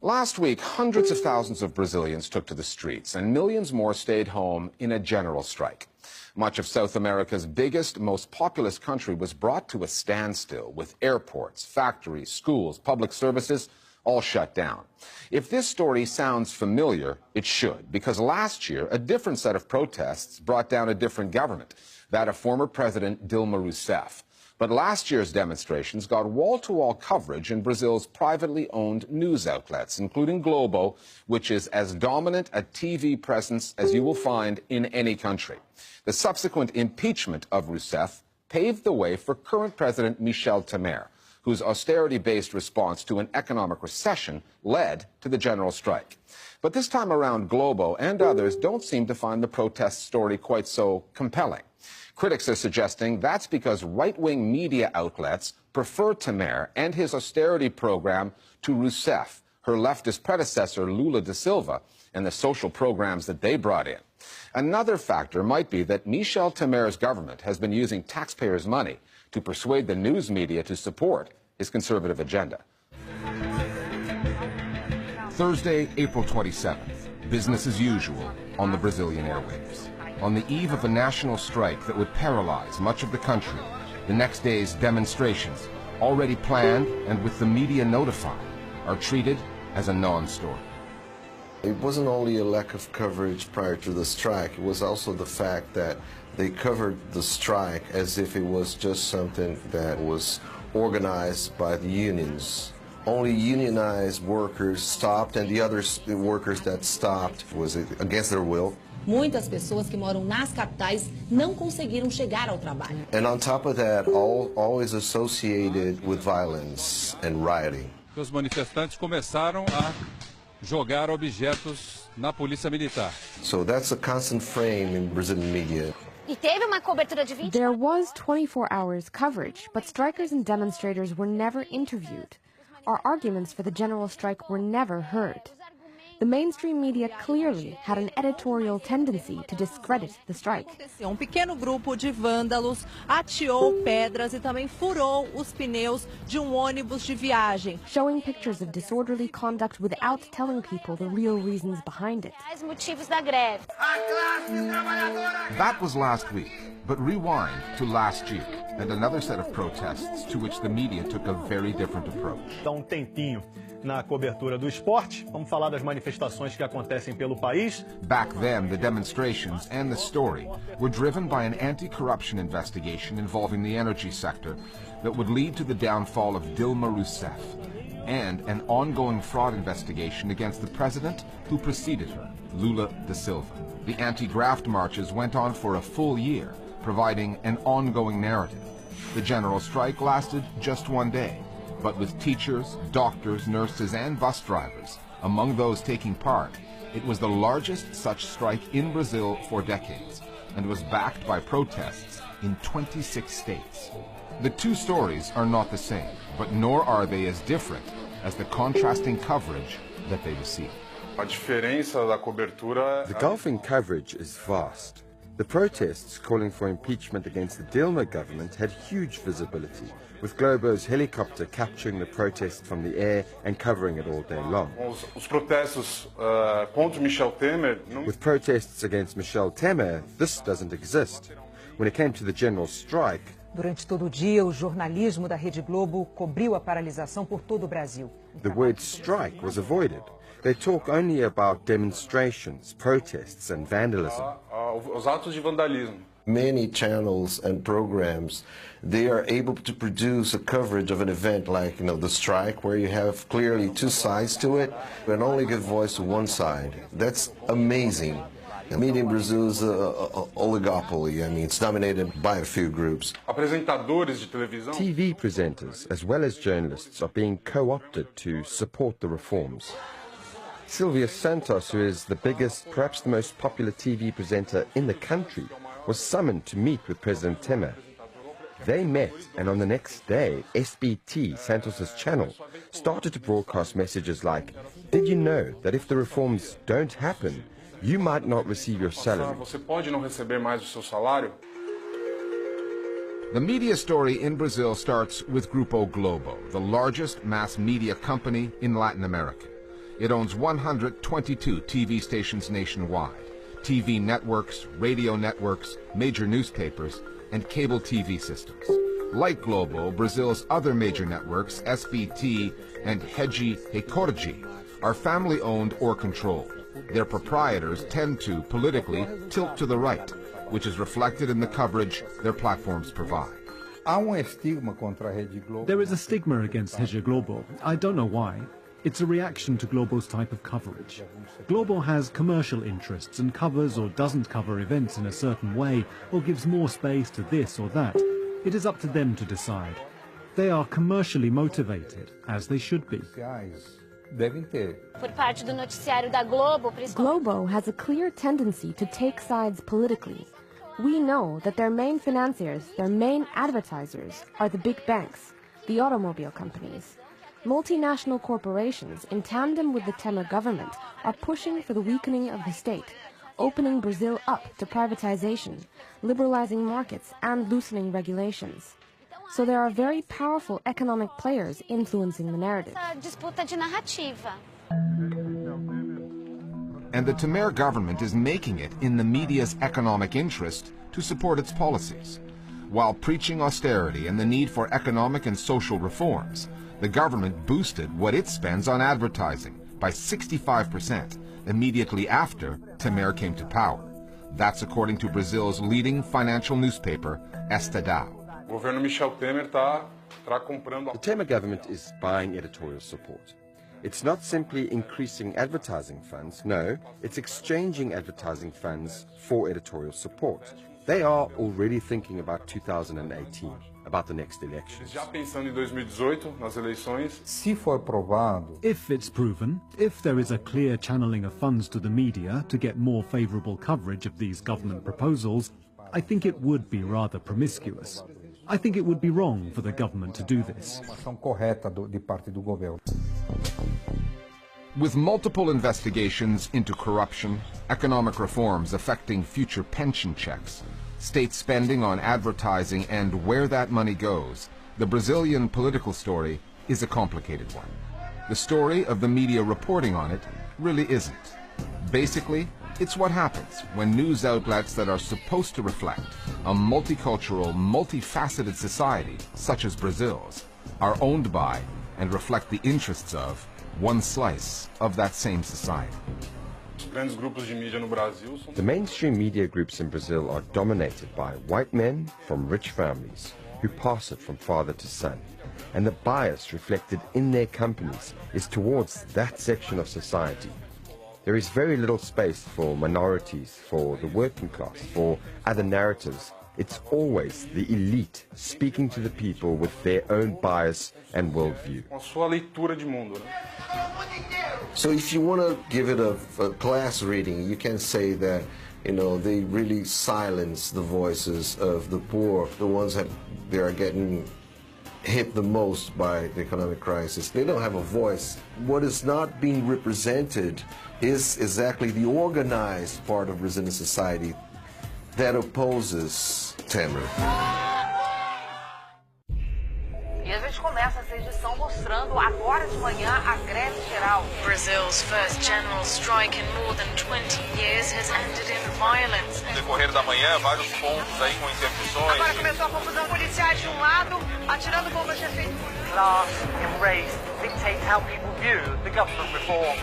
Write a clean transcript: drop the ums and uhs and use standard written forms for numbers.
Last week, hundreds of thousands of Brazilians took to the streets, and millions more stayed home in a general strike. Much of South America's biggest, most populous country was brought to a standstill, with airports, factories, schools, public services all shut down. If this story sounds familiar, it should, because last year, a different set of protests brought down a different government, that of former President Dilma Rousseff. But last year's demonstrations got wall-to-wall coverage in Brazil's privately owned news outlets, including Globo, which is as dominant a TV presence as you will find in any country. The subsequent impeachment of Rousseff paved the way for current President Michel Temer, whose austerity-based response to an economic recession led to the general strike. But this time around, Globo and others don't seem to find the protest story quite so compelling. Critics are suggesting that's because right-wing media outlets prefer Temer and his austerity program to Rousseff, her leftist predecessor Lula da Silva, and the social programs that they brought in. Another factor might be that Michel Temer's government has been using taxpayers' money to persuade the news media to support his conservative agenda. Thursday, April 27th, business as usual on the Brazilian airwaves. On the eve of a national strike that would paralyze much of the country, the next day's demonstrations, already planned and with the media notified, are treated as a non-story. It wasn't only a lack of coverage prior to the strike, it was also the fact that they covered the strike as if it was just something that was organized by the unions. Only unionized workers stopped, and the other workers that stopped was against their will. Muitas pessoas que moram nas capitais não conseguiram chegar ao trabalho. And on top of that, always associated with violence and rioting. Os manifestantes começaram a jogar objetos na polícia militar. So that's a constant frame in Brazilian media. E teve uma cobertura de 20. There was 24 hours coverage, but strikers and demonstrators were never interviewed. Our arguments for the general strike were never heard. The mainstream media clearly had an editorial tendency to discredit the strike. Pequeno grupo de vândalos ateou pedras e também furou os pneus de ônibus de viagem, showing pictures of disorderly conduct without telling people the real reasons behind it. Motivos da greve. That was last week, but rewind to last year and another set of protests to which the media took a very different approach. Dá tempinho na cobertura do esporte. Vamos falar das manifestações que acontecem pelo país. Back then, the demonstrations and the story were driven by an anti-corruption investigation involving the energy sector that would lead to the downfall of Dilma Rousseff, and an ongoing fraud investigation against the president who preceded her, Lula da Silva. The anti-graft marches went on for a full year, providing an ongoing narrative. The general strike lasted just one day, but with teachers, doctors, nurses, and bus drivers among those taking part, it was the largest such strike in Brazil for decades and was backed by protests in 26 states. The two stories are not the same, but nor are they as different as the contrasting coverage that they receive. The gulf in coverage is vast. The protests calling for impeachment against the Dilma government had huge visibility, with Globo's helicopter capturing the protest from the air and covering it all day long. With protests against Michel Temer, this doesn't exist. When it came to the general strike, Durante todo o dia, o jornalismo da Rede Globo cobriu a paralisação por todo o Brasil. the word strike was avoided. They talk only about demonstrations, protests and vandalism. Many channels and programs, they are able to produce a coverage of an event like, the strike, where you have clearly two sides to it, and only give voice to one side. That's amazing. The media in Brazil is an oligopoly. I mean, it's dominated by a few groups. TV presenters, as well as journalists, are being co-opted to support the reforms. Silvia Santos, who is the biggest, perhaps the most popular TV presenter in the country, was summoned to meet with President Temer. They met, and on the next day, SBT, Santos's channel, started to broadcast messages like, "Did you know that if the reforms don't happen, you might not receive your salary?" The media story in Brazil starts with Grupo Globo, the largest mass media company in Latin America. It owns 122 TV stations nationwide, TV networks, radio networks, major newspapers, and cable TV systems. Like Globo, Brazil's other major networks, SBT and Rede Record, are family-owned or controlled. Their proprietors tend to, politically, tilt to the right, which is reflected in the coverage their platforms provide. There is a stigma against Rede Globo. I don't know why. It's a reaction to Globo's type of coverage. Globo has commercial interests and covers or doesn't cover events in a certain way or gives more space to this or that. It is up to them to decide. They are commercially motivated, as they should be. Globo has a clear tendency to take sides politically. We know that their main financiers, their main advertisers, are the big banks, the automobile companies. Multinational corporations, in tandem with the Temer government, are pushing for the weakening of the state, opening Brazil up to privatization, liberalizing markets and loosening regulations. So there are very powerful economic players influencing the narrative. And the Temer government is making it in the media's economic interest to support its policies. While preaching austerity and the need for economic and social reforms, the government boosted what it spends on advertising by 65% immediately after Temer came to power. That's according to Brazil's leading financial newspaper, Estadão. The Temer government is buying editorial support. It's not simply increasing advertising funds, no, it's exchanging advertising funds for editorial support. They are already thinking about 2018, about the next elections. If it's proven, if there is a clear channeling of funds to the media to get more favorable coverage of these government proposals, I think it would be rather promiscuous. I think it would be wrong for the government to do this. With multiple investigations into corruption, economic reforms affecting future pension checks, state spending on advertising, and where that money goes, the Brazilian political story is a complicated one. The story of the media reporting on it really isn't. Basically, it's what happens when news outlets that are supposed to reflect a multicultural, multifaceted society, such as Brazil's, are owned by and reflect the interests of one slice of that same society. The mainstream media groups in Brazil are dominated by white men from rich families who pass it from father to son, and the bias reflected in their companies is towards that section of society. There is very little space for minorities, for the working class, for other narratives. It's always the elite speaking to the people with their own bias and worldview. So if you want to give it a class reading, you can say that, they really silence the voices of the poor, the ones that they are getting hit the most by the economic crisis. They don't have a voice. What is not being represented is exactly the organized part of Brazilian society that opposes Temer. E a gente começa essa edição mostrando agora de manhã a greve geral. Brazil's first general strike in more than 20 years has ended in violence. No decorrer da manhã, vários pontos aí com interdições. Agora começou a confusão, policiais de um lado atirando bombas de efeito. Class and race dictate how people view the government reform.